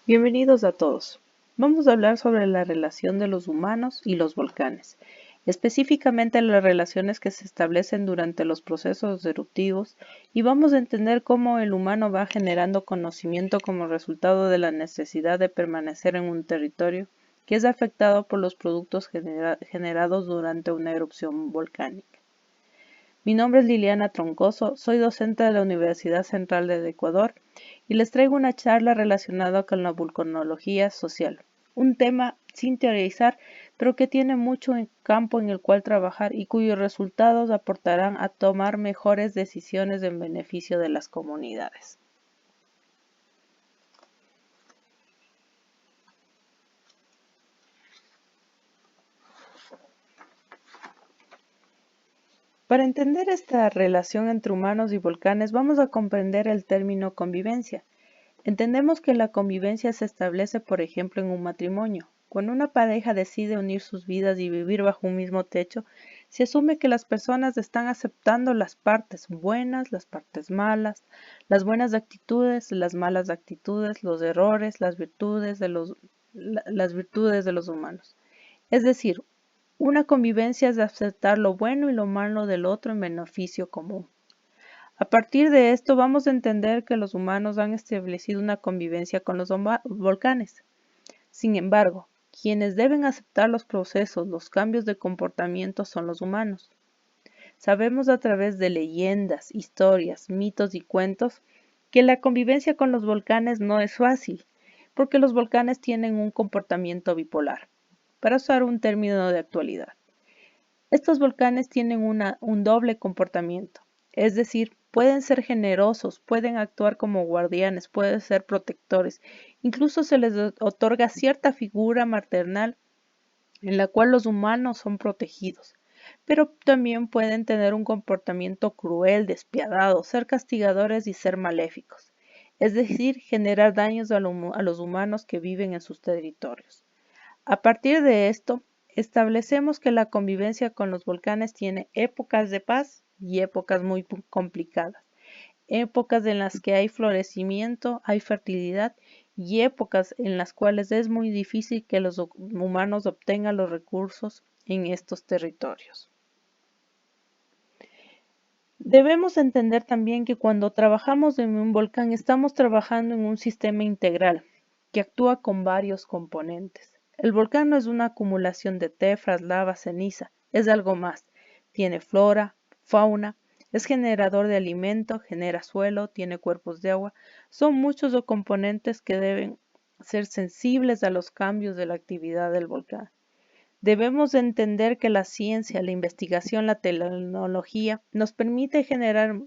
Bienvenidos a todos. Vamos a hablar sobre la relación de los humanos y los volcanes, específicamente las relaciones que se establecen durante los procesos eruptivos y vamos a entender cómo el humano va generando conocimiento como resultado de la necesidad de permanecer en un territorio que es afectado por los productos generados durante una erupción volcánica. Mi nombre es Liliana Troncoso, soy docente de la Universidad Central del Ecuador y les traigo una charla relacionada con la vulcanología social, un tema sin teorizar, pero que tiene mucho campo en el cual trabajar y cuyos resultados aportarán a tomar mejores decisiones en beneficio de las comunidades. Para entender esta relación entre humanos y volcanes, vamos a comprender el término convivencia. Entendemos que la convivencia se establece, por ejemplo, en un matrimonio. Cuando una pareja decide unir sus vidas y vivir bajo un mismo techo, se asume que las personas están aceptando las partes buenas, las partes malas, las buenas actitudes, las malas actitudes, los errores, las virtudes de los humanos. Es decir, una convivencia es aceptar lo bueno y lo malo del otro en beneficio común. A partir de esto vamos a entender que los humanos han establecido una convivencia con los volcanes. Sin embargo, quienes deben aceptar los procesos, los cambios de comportamiento son los humanos. Sabemos a través de leyendas, historias, mitos y cuentos que la convivencia con los volcanes no es fácil, porque los volcanes tienen un comportamiento bipolar, para usar un término de actualidad. Estos volcanes tienen un doble comportamiento, es decir, pueden ser generosos, pueden actuar como guardianes, pueden ser protectores, incluso se les otorga cierta figura maternal en la cual los humanos son protegidos, pero también pueden tener un comportamiento cruel, despiadado, ser castigadores y ser maléficos, es decir, generar daños a los humanos que viven en sus territorios. A partir de esto, establecemos que la convivencia con los volcanes tiene épocas de paz y épocas muy complicadas, épocas en las que hay florecimiento, hay fertilidad y épocas en las cuales es muy difícil que los humanos obtengan los recursos en estos territorios. Debemos entender también que cuando trabajamos en un volcán estamos trabajando en un sistema integral que actúa con varios componentes. El volcán no es una acumulación de tefras, lava, ceniza, es algo más. Tiene flora, fauna, es generador de alimento, genera suelo, tiene cuerpos de agua. Son muchos los componentes que deben ser sensibles a los cambios de la actividad del volcán. Debemos entender que la ciencia, la investigación, la tecnología nos permite generar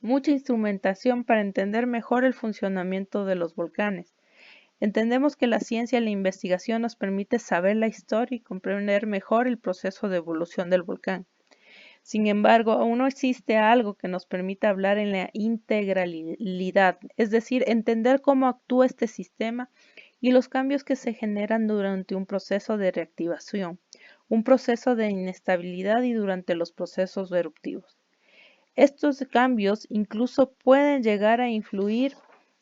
mucha instrumentación para entender mejor el funcionamiento de los volcanes. Entendemos que la ciencia y la investigación nos permite saber la historia y comprender mejor el proceso de evolución del volcán. Sin embargo, aún no existe algo que nos permita hablar en la integralidad, es decir, entender cómo actúa este sistema y los cambios que se generan durante un proceso de reactivación, un proceso de inestabilidad y durante los procesos eruptivos. Estos cambios incluso pueden llegar a influir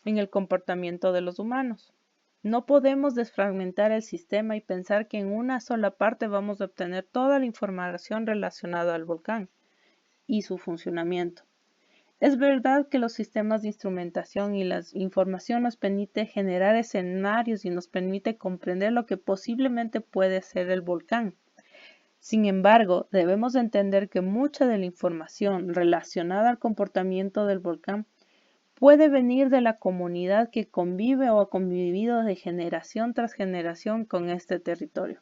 en el comportamiento de los humanos. No podemos desfragmentar el sistema y pensar que en una sola parte vamos a obtener toda la información relacionada al volcán y su funcionamiento. Es verdad que los sistemas de instrumentación y la información nos permite generar escenarios y nos permite comprender lo que posiblemente puede ser el volcán. Sin embargo, debemos entender que mucha de la información relacionada al comportamiento del volcán puede venir de la comunidad que convive o ha convivido de generación tras generación con este territorio.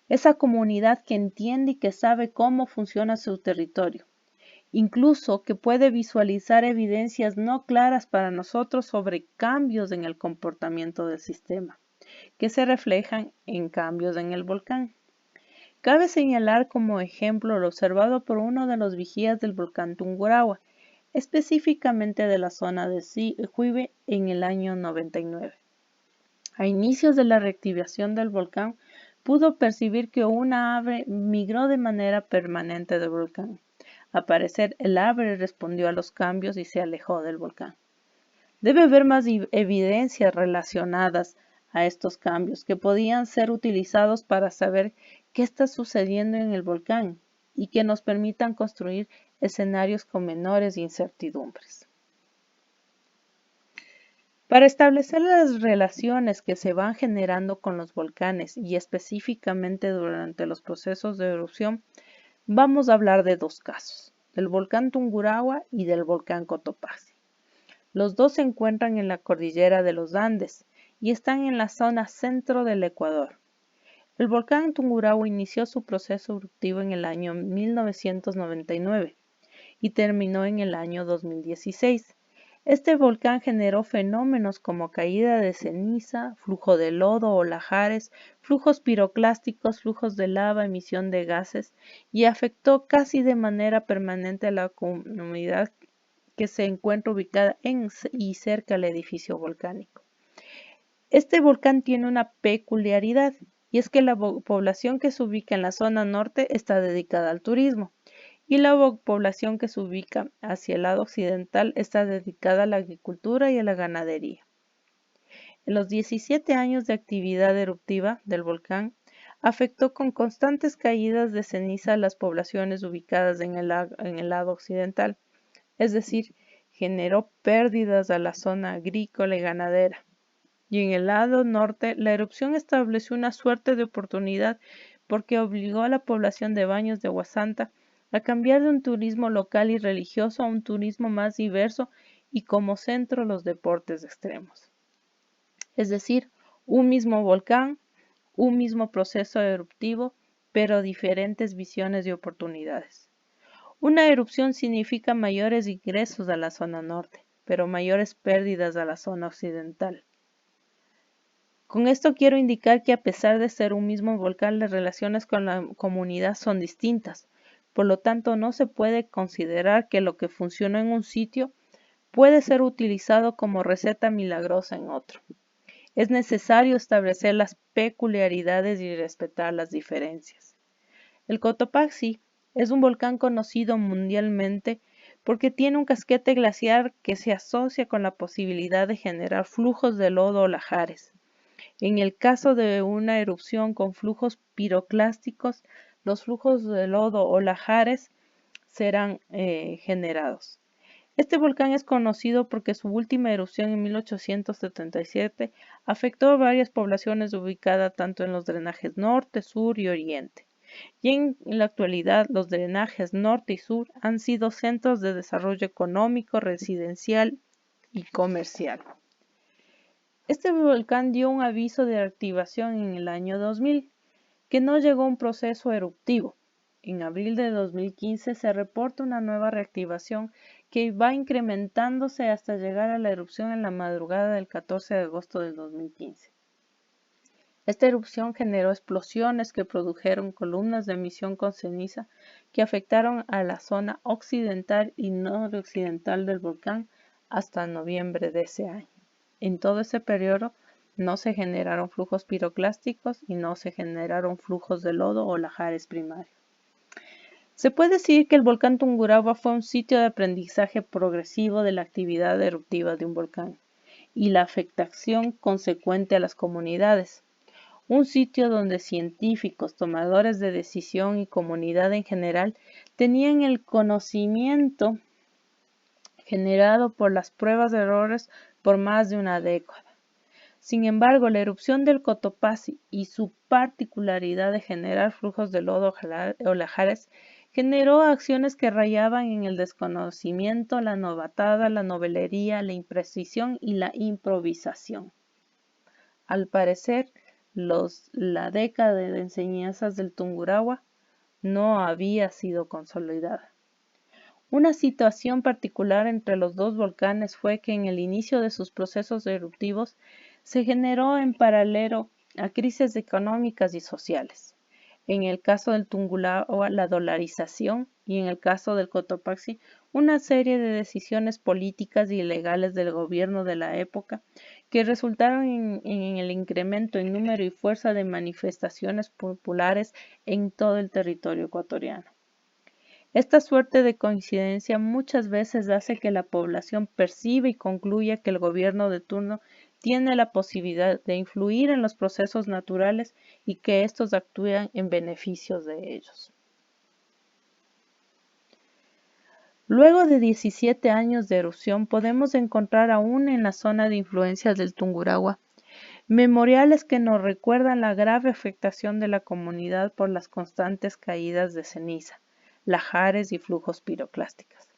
Esa comunidad que entiende y que sabe cómo funciona su territorio, incluso que puede visualizar evidencias no claras para nosotros sobre cambios en el comportamiento del sistema, que se reflejan en cambios en el volcán. Cabe señalar como ejemplo lo observado por uno de los vigías del volcán Tungurahua, específicamente de la zona de Sihuibe en el año 99. A inicios de la reactivación del volcán, pudo percibir que una ave migró de manera permanente del volcán. Al parecer, el ave respondió a los cambios y se alejó del volcán. Debe haber más evidencias relacionadas a estos cambios que podían ser utilizados para saber qué está sucediendo en el volcán y que nos permitan construir escenarios con menores incertidumbres. Para establecer las relaciones que se van generando con los volcanes y específicamente durante los procesos de erupción, vamos a hablar de dos casos, del volcán Tungurahua y del volcán Cotopaxi. Los dos se encuentran en la cordillera de los Andes y están en la zona centro del Ecuador. El volcán Tungurahua inició su proceso eruptivo en el año 1999 y terminó en el año 2016. Este volcán generó fenómenos como caída de ceniza, flujo de lodo o lahares, flujos piroclásticos, flujos de lava, emisión de gases y afectó casi de manera permanente a la comunidad que se encuentra ubicada en y cerca del edificio volcánico. Este volcán tiene una peculiaridad y es que la población que se ubica en la zona norte está dedicada al turismo y la población que se ubica hacia el lado occidental está dedicada a la agricultura y a la ganadería. En los 17 años de actividad eruptiva del volcán, afectó con constantes caídas de ceniza a las poblaciones ubicadas en el lado occidental, es decir, generó pérdidas a la zona agrícola y ganadera. Y en el lado norte, la erupción estableció una suerte de oportunidad porque obligó a la población de Baños de Aguasanta a cambiar de un turismo local y religioso a un turismo más diverso y como centro los deportes extremos. Es decir, un mismo volcán, un mismo proceso eruptivo, pero diferentes visiones y oportunidades. Una erupción significa mayores ingresos a la zona norte, pero mayores pérdidas a la zona occidental. Con esto quiero indicar que a pesar de ser un mismo volcán, las relaciones con la comunidad son distintas. Por lo tanto, no se puede considerar que lo que funciona en un sitio puede ser utilizado como receta milagrosa en otro. Es necesario establecer las peculiaridades y respetar las diferencias. El Cotopaxi es un volcán conocido mundialmente porque tiene un casquete glaciar que se asocia con la posibilidad de generar flujos de lodo o lahares. En el caso de una erupción con flujos piroclásticos, los flujos de lodo o lahares serán generados. Este volcán es conocido porque su última erupción en 1877 afectó a varias poblaciones ubicadas tanto en los drenajes norte, sur y oriente. Y en la actualidad los drenajes norte y sur han sido centros de desarrollo económico, residencial y comercial. Este volcán dio un aviso de activación en el año 2000, que no llegó a un proceso eruptivo. En abril de 2015 se reporta una nueva reactivación que va incrementándose hasta llegar a la erupción en la madrugada del 14 de agosto del 2015. Esta erupción generó explosiones que produjeron columnas de emisión con ceniza que afectaron a la zona occidental y noroccidental del volcán hasta noviembre de ese año. En todo ese periodo no se generaron flujos piroclásticos y no se generaron flujos de lodo o lahares primarios. Se puede decir que el volcán Tungurahua fue un sitio de aprendizaje progresivo de la actividad eruptiva de un volcán y la afectación consecuente a las comunidades. Un sitio donde científicos, tomadores de decisión y comunidad en general tenían el conocimiento generado por las pruebas de errores por más de una década. Sin embargo, la erupción del Cotopaxi y su particularidad de generar flujos de lodo o lahares generó acciones que rayaban en el desconocimiento, la novatada, la novelería, la imprecisión y la improvisación. Al parecer, la década de enseñanzas del Tungurahua no había sido consolidada. Una situación particular entre los dos volcanes fue que en el inicio de sus procesos eruptivos se generó en paralelo a crisis económicas y sociales. En el caso del Tungurahua, la dolarización y en el caso del Cotopaxi, una serie de decisiones políticas y legales del gobierno de la época que resultaron en el incremento en número y fuerza de manifestaciones populares en todo el territorio ecuatoriano. Esta suerte de coincidencia muchas veces hace que la población perciba y concluya que el gobierno de turno tiene la posibilidad de influir en los procesos naturales y que estos actúan en beneficio de ellos. Luego de 17 años de erupción podemos encontrar aún en la zona de influencias del Tungurahua memoriales que nos recuerdan la grave afectación de la comunidad por las constantes caídas de ceniza, lahares y flujos piroclásticos.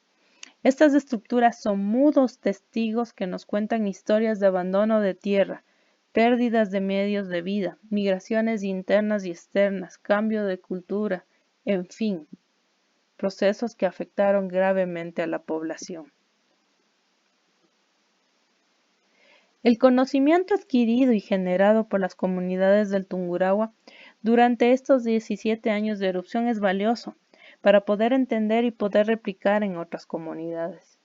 Estas estructuras son mudos testigos que nos cuentan historias de abandono de tierra, pérdidas de medios de vida, migraciones internas y externas, cambio de cultura, en fin, procesos que afectaron gravemente a la población. El conocimiento adquirido y generado por las comunidades del Tungurahua durante estos 17 años de erupción es valioso para poder entender y poder replicar en otras comunidades.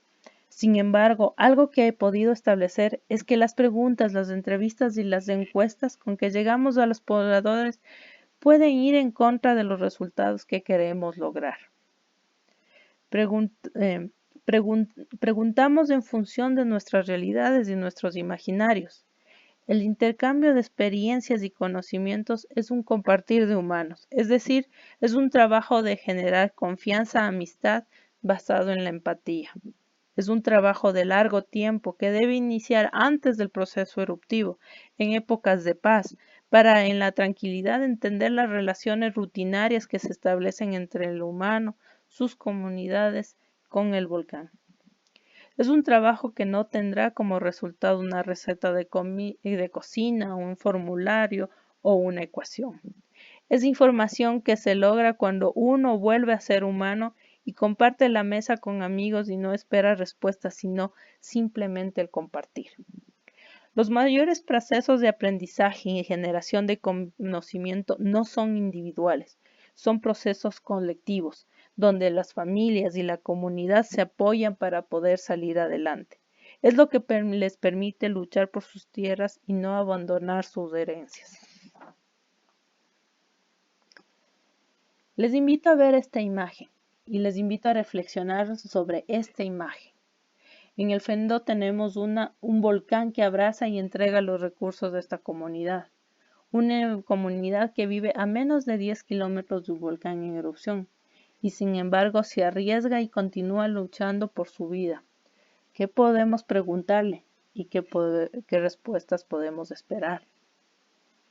Sin embargo, algo que he podido establecer es que las preguntas, las entrevistas y las encuestas con que llegamos a los pobladores pueden ir en contra de los resultados que queremos lograr. Preguntamos en función de nuestras realidades y nuestros imaginarios. El intercambio de experiencias y conocimientos es un compartir de humanos, es decir, es un trabajo de generar confianza, amistad basado en la empatía. Es un trabajo de largo tiempo que debe iniciar antes del proceso eruptivo, en épocas de paz, para en la tranquilidad entender las relaciones rutinarias que se establecen entre el humano, sus comunidades, con el volcán. Es un trabajo que no tendrá como resultado una receta de cocina, un formulario o una ecuación. Es información que se logra cuando uno vuelve a ser humano y comparte la mesa con amigos y no espera respuestas, sino simplemente el compartir. Los mayores procesos de aprendizaje y generación de conocimiento no son individuales, son procesos colectivos, donde las familias y la comunidad se apoyan para poder salir adelante. Es lo que les permite luchar por sus tierras y no abandonar sus herencias. Les invito a ver esta imagen y les invito a reflexionar sobre esta imagen. En el fondo tenemos un volcán que abraza y entrega los recursos de esta comunidad. Una comunidad que vive a menos de 10 kilómetros de un volcán en erupción y sin embargo se arriesga y continúa luchando por su vida. ¿Qué podemos preguntarle y qué respuestas podemos esperar?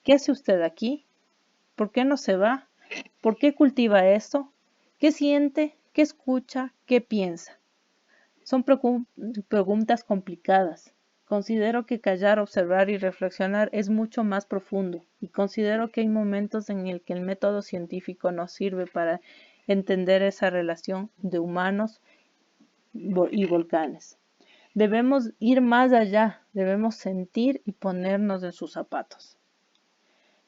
¿Qué hace usted aquí? ¿Por qué no se va? ¿Por qué cultiva esto? ¿Qué siente? ¿Qué escucha? ¿Qué piensa? Son preguntas complicadas. Considero que callar, observar y reflexionar es mucho más profundo y considero que hay momentos en el que el método científico nos sirve para entender esa relación de humanos y volcanes. Debemos ir más allá, debemos sentir y ponernos en sus zapatos.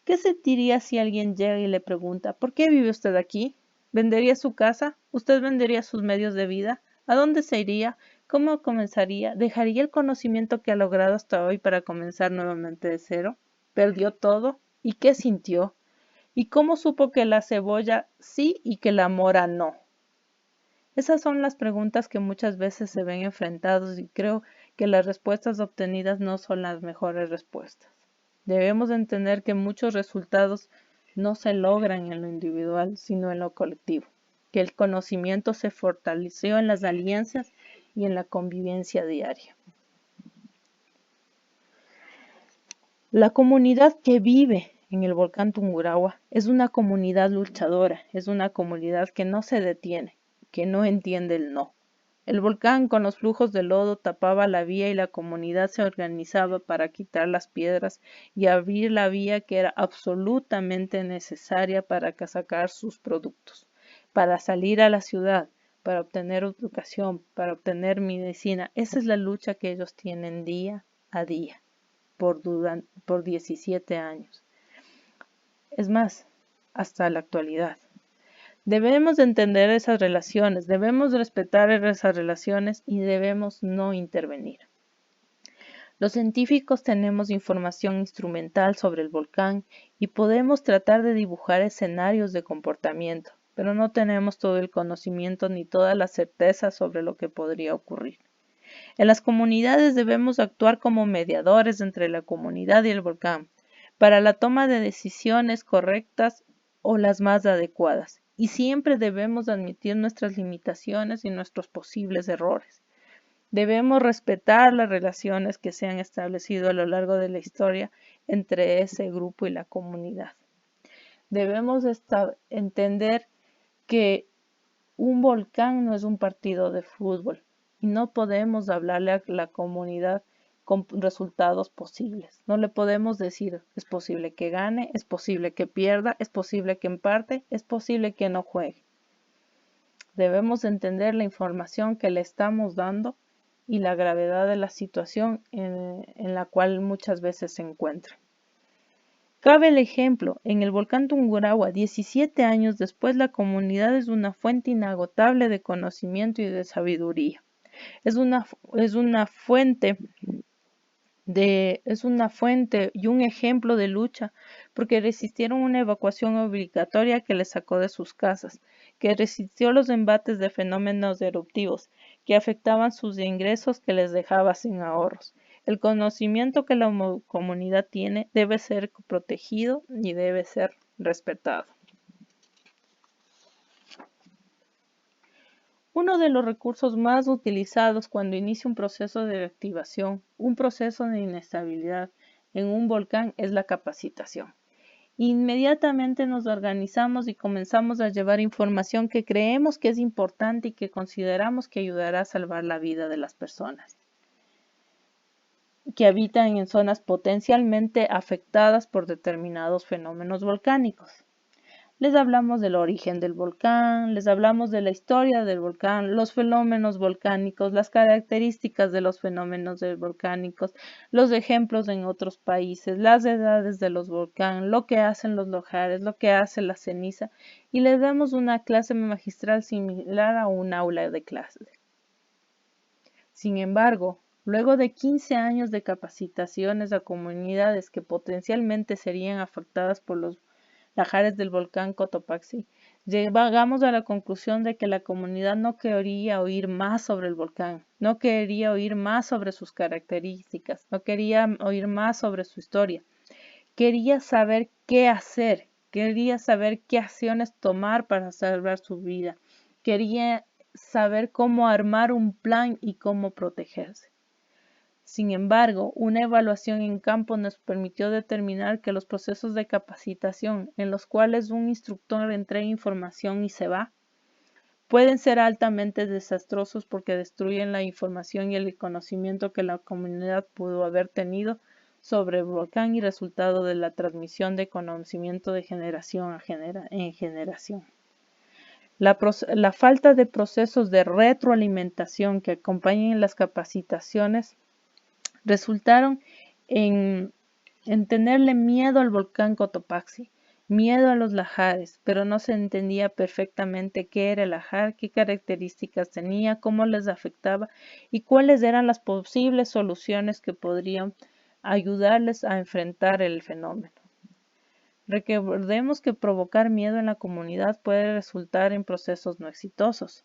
¿Qué sentiría si alguien llega y le pregunta, ¿por qué vive usted aquí? ¿Vendería su casa? ¿Usted vendería sus medios de vida? ¿A dónde se iría? ¿Cómo comenzaría? ¿Dejaría el conocimiento que ha logrado hasta hoy para comenzar nuevamente de cero? ¿Perdió todo? ¿Y qué sintió? ¿Y cómo supo que la cebolla sí y que la mora no? Esas son las preguntas que muchas veces se ven enfrentados y creo que las respuestas obtenidas no son las mejores respuestas. Debemos entender que muchos resultados no se logran en lo individual, sino en lo colectivo, que el conocimiento se fortaleció en las alianzas y en la convivencia diaria. La comunidad que vive en el volcán Tungurahua es una comunidad luchadora, es una comunidad que no se detiene, que no entiende el no. El volcán con los flujos de lodo tapaba la vía y la comunidad se organizaba para quitar las piedras y abrir la vía que era absolutamente necesaria para sacar sus productos, para salir a la ciudad, para obtener educación, para obtener medicina. Esa es la lucha que ellos tienen día a día por 17 años. Es más, hasta la actualidad. Debemos entender esas relaciones, debemos respetar esas relaciones y debemos no intervenir. Los científicos tenemos información instrumental sobre el volcán y podemos tratar de dibujar escenarios de comportamiento, pero no tenemos todo el conocimiento ni toda la certeza sobre lo que podría ocurrir. En las comunidades debemos actuar como mediadores entre la comunidad y el volcán para la toma de decisiones correctas o las más adecuadas. Y siempre debemos admitir nuestras limitaciones y nuestros posibles errores. Debemos respetar las relaciones que se han establecido a lo largo de la historia entre ese grupo y la comunidad. Debemos entender que un volcán no es un partido de fútbol y no podemos hablarle a la comunidad con resultados posibles. No le podemos decir es posible que gane, es posible que pierda, es posible que empate, es posible que no juegue. Debemos entender la información que le estamos dando y la gravedad de la situación en la cual muchas veces se encuentra. Cabe el ejemplo, en el volcán Tungurahua, 17 años después, la comunidad es una fuente inagotable de conocimiento y de sabiduría. Es una fuente y un ejemplo de lucha, porque resistieron una evacuación obligatoria que les sacó de sus casas, que resistió los embates de fenómenos eruptivos que afectaban sus ingresos, que les dejaba sin ahorros. El conocimiento que la comunidad tiene debe ser protegido y debe ser respetado. Uno de los recursos más utilizados cuando inicia un proceso de reactivación, un proceso de inestabilidad en un volcán, es la capacitación. Inmediatamente nos organizamos y comenzamos a llevar información que creemos que es importante y que consideramos que ayudará a salvar la vida de las personas que habitan en zonas potencialmente afectadas por determinados fenómenos volcánicos. Les hablamos del origen del volcán, les hablamos de la historia del volcán, los fenómenos volcánicos, las características de los fenómenos volcánicos, los ejemplos en otros países, las edades de los volcanes, lo que hacen los lahares, lo que hace la ceniza, y les damos una clase magistral similar a un aula de clase. Sin embargo, luego de 15 años de capacitaciones a comunidades que potencialmente serían afectadas por los lahares del volcán Cotopaxi, llegamos a la conclusión de que la comunidad no quería oír más sobre el volcán, no quería oír más sobre sus características, no quería oír más sobre su historia. Quería saber qué hacer, quería saber qué acciones tomar para salvar su vida, quería saber cómo armar un plan y cómo protegerse. Sin embargo, una evaluación en campo nos permitió determinar que los procesos de capacitación, en los cuales un instructor entrega información y se va, pueden ser altamente desastrosos porque destruyen la información y el conocimiento que la comunidad pudo haber tenido sobre el volcán y resultado de la transmisión de conocimiento de generación en generación. La falta de procesos de retroalimentación que acompañan las capacitaciones resultaron en tenerle miedo al volcán Cotopaxi, miedo a los lahares, pero no se entendía perfectamente qué era el lahar, qué características tenía, cómo les afectaba y cuáles eran las posibles soluciones que podrían ayudarles a enfrentar el fenómeno. Recordemos que provocar miedo en la comunidad puede resultar en procesos no exitosos.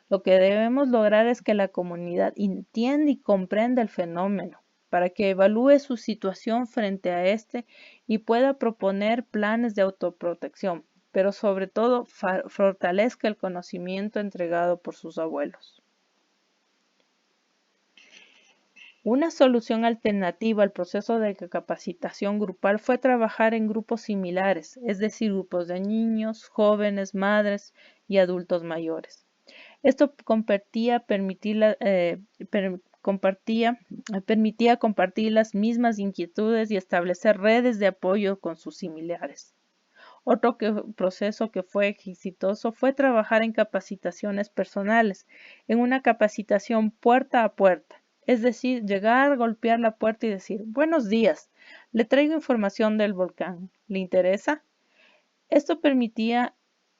Lo que debemos lograr es que la comunidad entienda y comprenda el fenómeno, para que evalúe su situación frente a este y pueda proponer planes de autoprotección, pero sobre todo fortalezca el conocimiento entregado por sus abuelos. Una solución alternativa al proceso de capacitación grupal fue trabajar en grupos similares, es decir, grupos de niños, jóvenes, madres y adultos mayores. Esto permitía compartir las mismas inquietudes y establecer redes de apoyo con sus similares. Otro proceso que fue exitoso fue trabajar en capacitaciones personales, en una capacitación puerta a puerta. Es decir, llegar, golpear la puerta y decir, buenos días, le traigo información del volcán, ¿le interesa? Esto permitía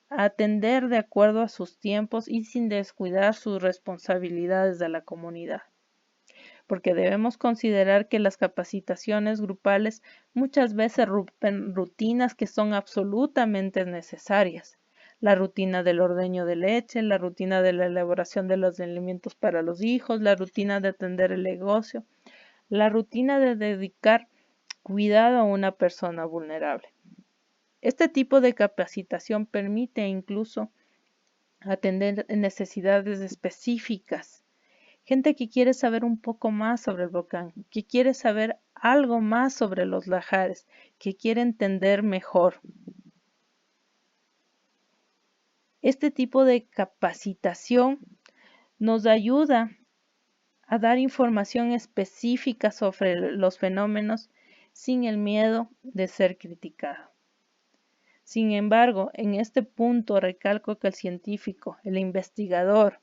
atender de acuerdo a sus tiempos y sin descuidar sus responsabilidades de la comunidad. Porque debemos considerar que las capacitaciones grupales muchas veces rompen rutinas que son absolutamente necesarias. la rutina del ordeño de leche, la rutina de la elaboración de los alimentos para los hijos, la rutina de atender el negocio, la rutina de dedicar cuidado a una persona vulnerable. Este tipo de capacitación permite incluso atender necesidades específicas. Gente que quiere saber un poco más sobre el volcán, que quiere saber algo más sobre los lahares, que quiere entender mejor. Este tipo de capacitación nos ayuda a dar información específica sobre los fenómenos sin el miedo de ser criticado. Sin embargo, en este punto recalco que el científico, el investigador,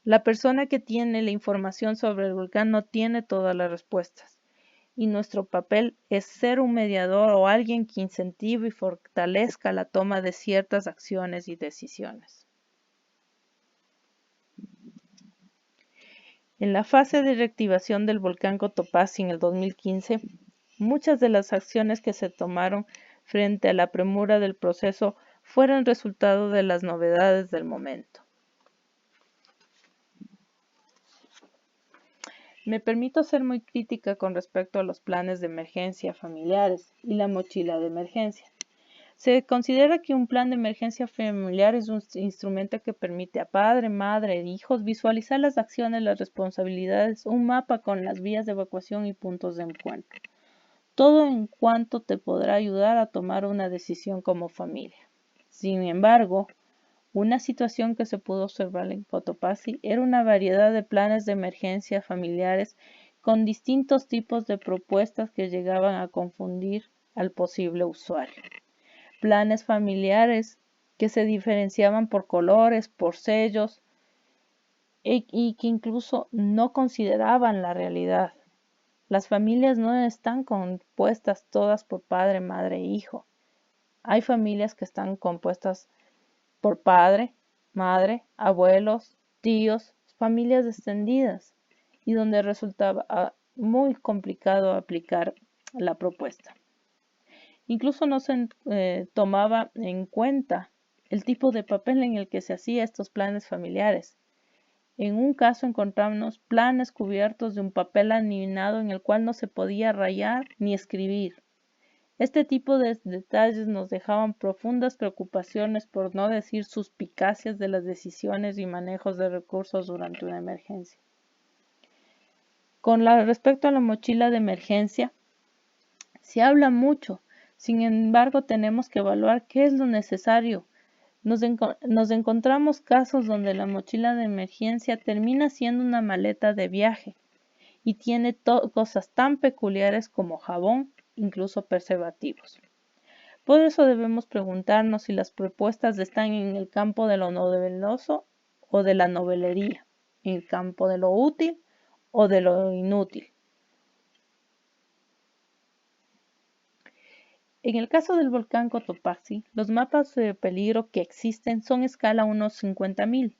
la persona que tiene la información sobre el volcán no tiene todas las respuestas. Y nuestro papel es ser un mediador o alguien que incentive y fortalezca la toma de ciertas acciones y decisiones. En la fase de reactivación del volcán Cotopaxi en el 2015, muchas de las acciones que se tomaron frente a la premura del proceso fueron resultado de las novedades del momento. Me permito ser muy crítica con respecto a los planes de emergencia familiares y la mochila de emergencia. Se considera que un plan de emergencia familiar es un instrumento que permite a padre, madre e hijos visualizar las acciones, las responsabilidades, un mapa con las vías de evacuación y puntos de encuentro. Todo en cuanto te podrá ayudar a tomar una decisión como familia. Sin embargo, una situación que se pudo observar en Cotopaxi era una variedad de planes de emergencia familiares con distintos tipos de propuestas que llegaban a confundir al posible usuario. Planes familiares que se diferenciaban por colores, por sellos y que incluso no consideraban la realidad. Las familias no están compuestas todas por padre, madre e hijo. Hay familias que están compuestas por padre, madre, abuelos, tíos, familias extendidas y donde resultaba muy complicado aplicar la propuesta. Incluso no se tomaba en cuenta el tipo de papel en el que se hacían estos planes familiares. En un caso encontramos planes cubiertos de un papel laminado en el cual no se podía rayar ni escribir. Este tipo de detalles nos dejaban profundas preocupaciones, por no decir suspicacias, de las decisiones y manejos de recursos durante una emergencia. Respecto a la mochila de emergencia, se habla mucho. Sin embargo, tenemos que evaluar qué es lo necesario. Nos encontramos casos donde la mochila de emergencia termina siendo una maleta de viaje y tiene cosas tan peculiares como jabón, incluso preservativos. Por eso debemos preguntarnos si las propuestas están en el campo de lo novedoso o de la novelería, en el campo de lo útil o de lo inútil. En el caso del volcán Cotopaxi, los mapas de peligro que existen son escala unos 50.000.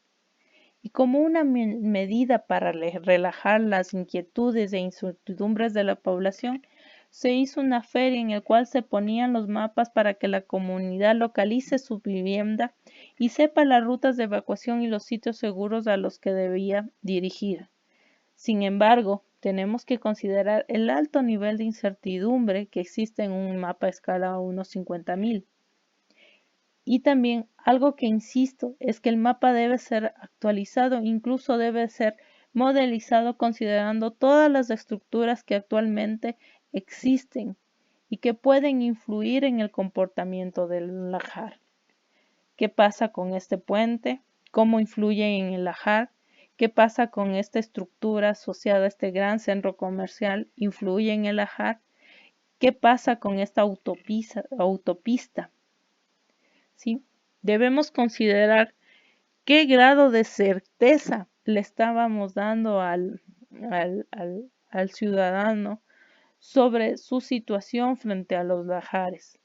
Y como una medida para relajar las inquietudes e incertidumbres de la población, se hizo una feria en la cual se ponían los mapas para que la comunidad localice su vivienda y sepa las rutas de evacuación y los sitios seguros a los que debía dirigir. Sin embargo, tenemos que considerar el alto nivel de incertidumbre que existe en un mapa a escala unos 50.000. Y también algo que insisto es que el mapa debe ser actualizado, incluso debe ser modelizado considerando todas las estructuras que actualmente existen y que pueden influir en el comportamiento del lahar. ¿Qué pasa con este puente? ¿Cómo influye en el lahar? ¿Qué pasa con esta estructura asociada a este gran centro comercial? ¿Influye en el lahar? ¿Qué pasa con esta autopista? ¿Sí? Debemos considerar qué grado de certeza le estábamos dando al ciudadano sobre su situación frente a los lahares.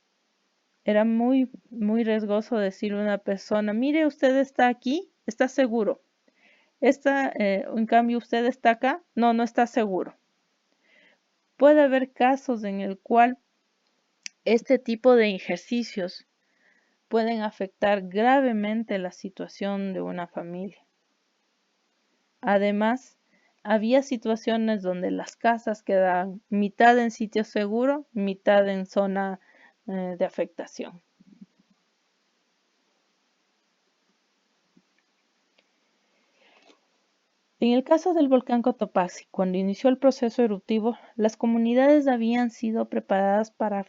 Era muy riesgoso decirle a una persona, mire, usted está aquí, está seguro. En cambio, usted está acá, no está seguro. Puede haber casos en el cual este tipo de ejercicios pueden afectar gravemente la situación de una familia. Además, había situaciones donde las casas quedaban mitad en sitio seguro, mitad en zona de afectación. En el caso del volcán Cotopaxi, cuando inició el proceso eruptivo, las comunidades habían sido preparadas para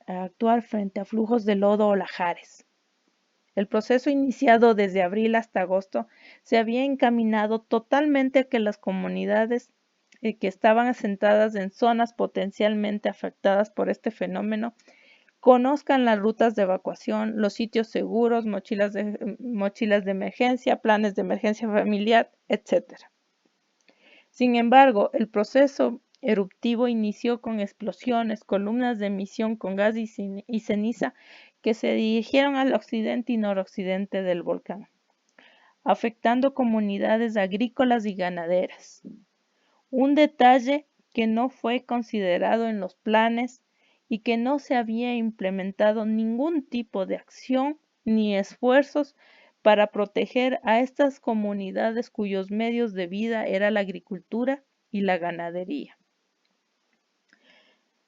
actuar frente a flujos de lodo o lajares. El proceso iniciado desde abril hasta agosto se había encaminado totalmente a que las comunidades que estaban asentadas en zonas potencialmente afectadas por este fenómeno conozcan las rutas de evacuación, los sitios seguros, mochilas de emergencia, planes de emergencia familiar, etc. Sin embargo, el proceso eruptivo inició con explosiones, columnas de emisión con gas y ceniza que se dirigieron al occidente y noroccidente del volcán, afectando comunidades agrícolas y ganaderas. Un detalle que no fue considerado en los planes y que no se había implementado ningún tipo de acción ni esfuerzos para proteger a estas comunidades cuyos medios de vida era la agricultura y la ganadería.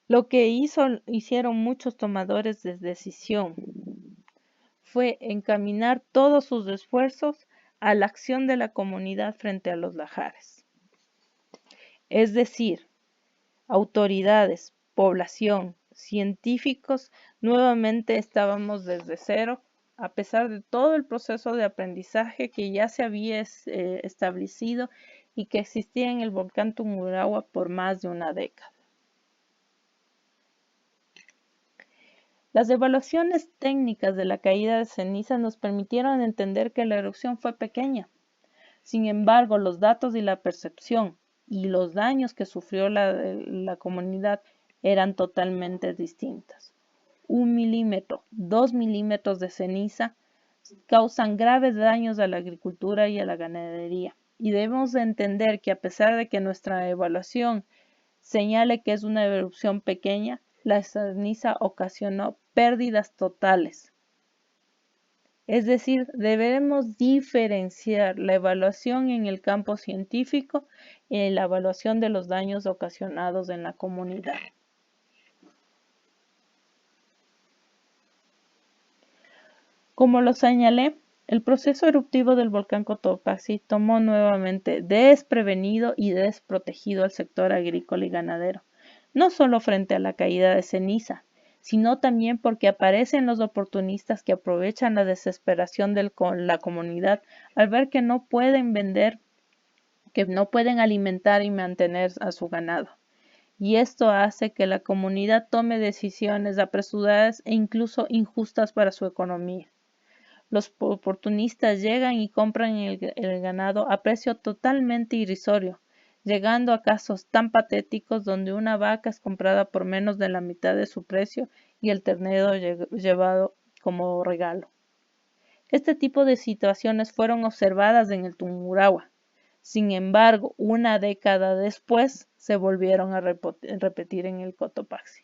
Lo que hicieron muchos tomadores de decisión fue encaminar todos sus esfuerzos a la acción de la comunidad frente a los lajares. Es decir, autoridades, población, científicos, nuevamente estábamos desde cero, a pesar de todo el proceso de aprendizaje que ya se había establecido y que existía en el volcán Tungurahua por más de una década. Las evaluaciones técnicas de la caída de ceniza nos permitieron entender que la erupción fue pequeña. Sin embargo, los datos y la percepción y los daños que sufrió la comunidad eran totalmente distintos. 1 milímetro, 2 milímetros de ceniza causan graves daños a la agricultura y a la ganadería. Y debemos de entender que a pesar de que nuestra evaluación señale que es una erupción pequeña, la ceniza ocasionó pérdidas totales. Es decir, debemos diferenciar la evaluación en el campo científico y la evaluación de los daños ocasionados en la comunidad. Como lo señalé, el proceso eruptivo del volcán Cotopaxi tomó nuevamente desprevenido y desprotegido al sector agrícola y ganadero, no solo frente a la caída de ceniza, sino también porque aparecen los oportunistas que aprovechan la desesperación de la comunidad al ver que no pueden vender, que no pueden alimentar y mantener a su ganado. Y esto hace que la comunidad tome decisiones apresuradas e incluso injustas para su economía. Los oportunistas llegan y compran el ganado a precio totalmente irrisorio, llegando a casos tan patéticos donde una vaca es comprada por menos de la mitad de su precio y el ternero llevado como regalo. Este tipo de situaciones fueron observadas en el Tungurahua. Sin embargo, una década después se volvieron a repetir en el Cotopaxi.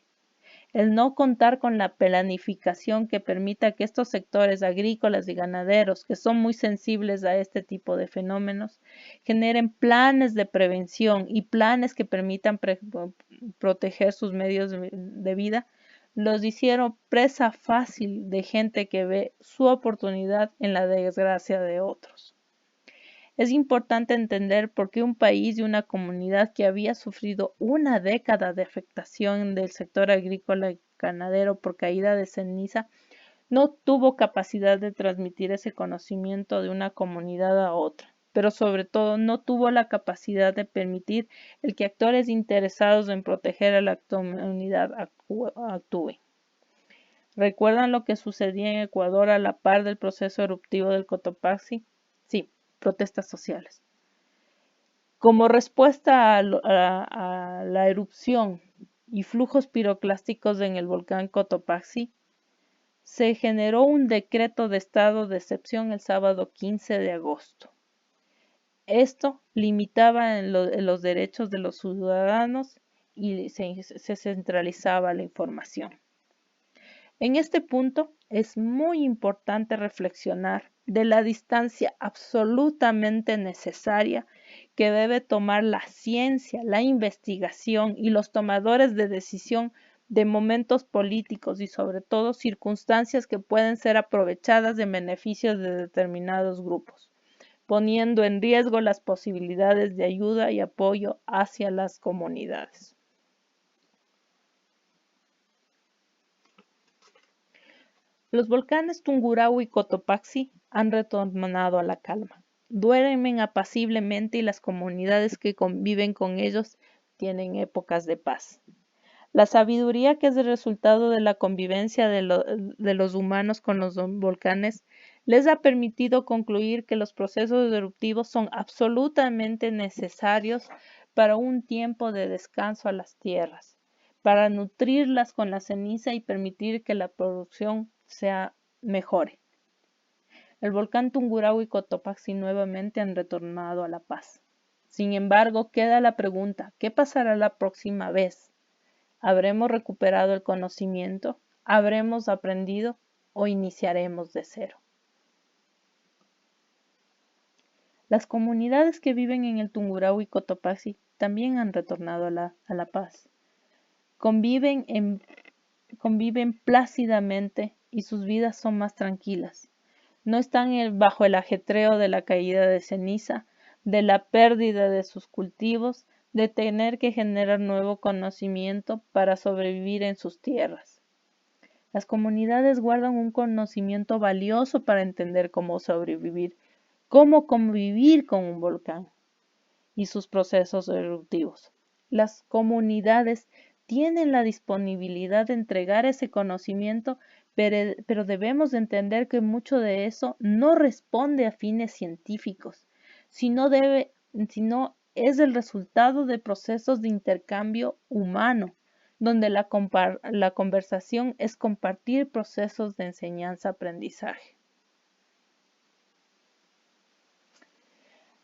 El no contar con la planificación que permita que estos sectores agrícolas y ganaderos, que son muy sensibles a este tipo de fenómenos, generen planes de prevención y planes que permitan proteger sus medios de vida, los hicieron presa fácil de gente que ve su oportunidad en la desgracia de otros. Es importante entender por qué un país y una comunidad que había sufrido una década de afectación del sector agrícola y ganadero por caída de ceniza no tuvo capacidad de transmitir ese conocimiento de una comunidad a otra, pero sobre todo no tuvo la capacidad de permitir el que actores interesados en proteger a la comunidad actúen. ¿Recuerdan lo que sucedía en Ecuador a la par del proceso eruptivo del Cotopaxi? Sí, protestas sociales. Como respuesta a la erupción y flujos piroclásticos en el volcán Cotopaxi, se generó un decreto de estado de excepción el sábado 15 de agosto. Esto limitaba los derechos de los ciudadanos y se centralizaba la información. En este punto, es muy importante reflexionar de la distancia absolutamente necesaria que debe tomar la ciencia, la investigación y los tomadores de decisión de momentos políticos y sobre todo circunstancias que pueden ser aprovechadas en beneficio de determinados grupos, poniendo en riesgo las posibilidades de ayuda y apoyo hacia las comunidades. Los volcanes Tungurahua y Cotopaxi han retornado a la calma. Duermen apaciblemente y las comunidades que conviven con ellos tienen épocas de paz. La sabiduría que es el resultado de la convivencia de los humanos con los volcanes les ha permitido concluir que los procesos eruptivos son absolutamente necesarios para un tiempo de descanso a las tierras, para nutrirlas con la ceniza y permitir que la producción mejore. El volcán Tungurahua y Cotopaxi nuevamente han retornado a la paz. Sin embargo, queda la pregunta, ¿qué pasará la próxima vez? ¿Habremos recuperado el conocimiento? ¿Habremos aprendido o iniciaremos de cero? Las comunidades que viven en el Tungurahua y Cotopaxi también han retornado a la paz. Conviven plácidamente y sus vidas son más tranquilas. No están bajo el ajetreo de la caída de ceniza, de la pérdida de sus cultivos, de tener que generar nuevo conocimiento para sobrevivir en sus tierras. Las comunidades guardan un conocimiento valioso para entender cómo sobrevivir, cómo convivir con un volcán y sus procesos eruptivos. Las comunidades tienen la disponibilidad de entregar ese conocimiento, pero debemos entender que mucho de eso no responde a fines científicos, sino es el resultado de procesos de intercambio humano, donde la conversación es compartir procesos de enseñanza-aprendizaje.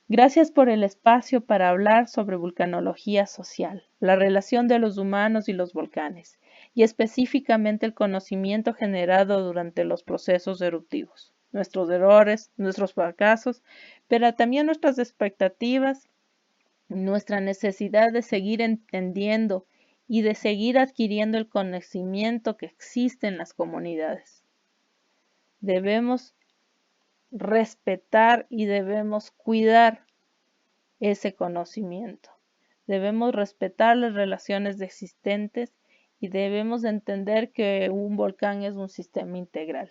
Gracias por el espacio para hablar sobre vulcanología social, la relación de los humanos y los volcanes, y específicamente el conocimiento generado durante los procesos eruptivos, nuestros errores, nuestros fracasos, pero también nuestras expectativas, nuestra necesidad de seguir entendiendo y de seguir adquiriendo el conocimiento que existe en las comunidades. Debemos respetar y debemos cuidar ese conocimiento. Debemos respetar las relaciones existentes y debemos entender que un volcán es un sistema integral.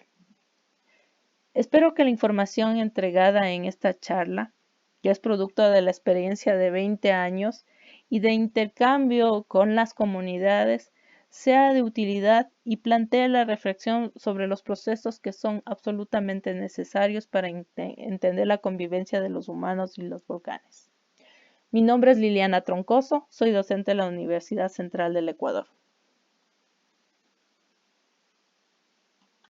Espero que la información entregada en esta charla, que es producto de la experiencia de 20 años y de intercambio con las comunidades, sea de utilidad y plantee la reflexión sobre los procesos que son absolutamente necesarios para entender la convivencia de los humanos y los volcanes. Mi nombre es Liliana Troncoso, soy docente de la Universidad Central del Ecuador.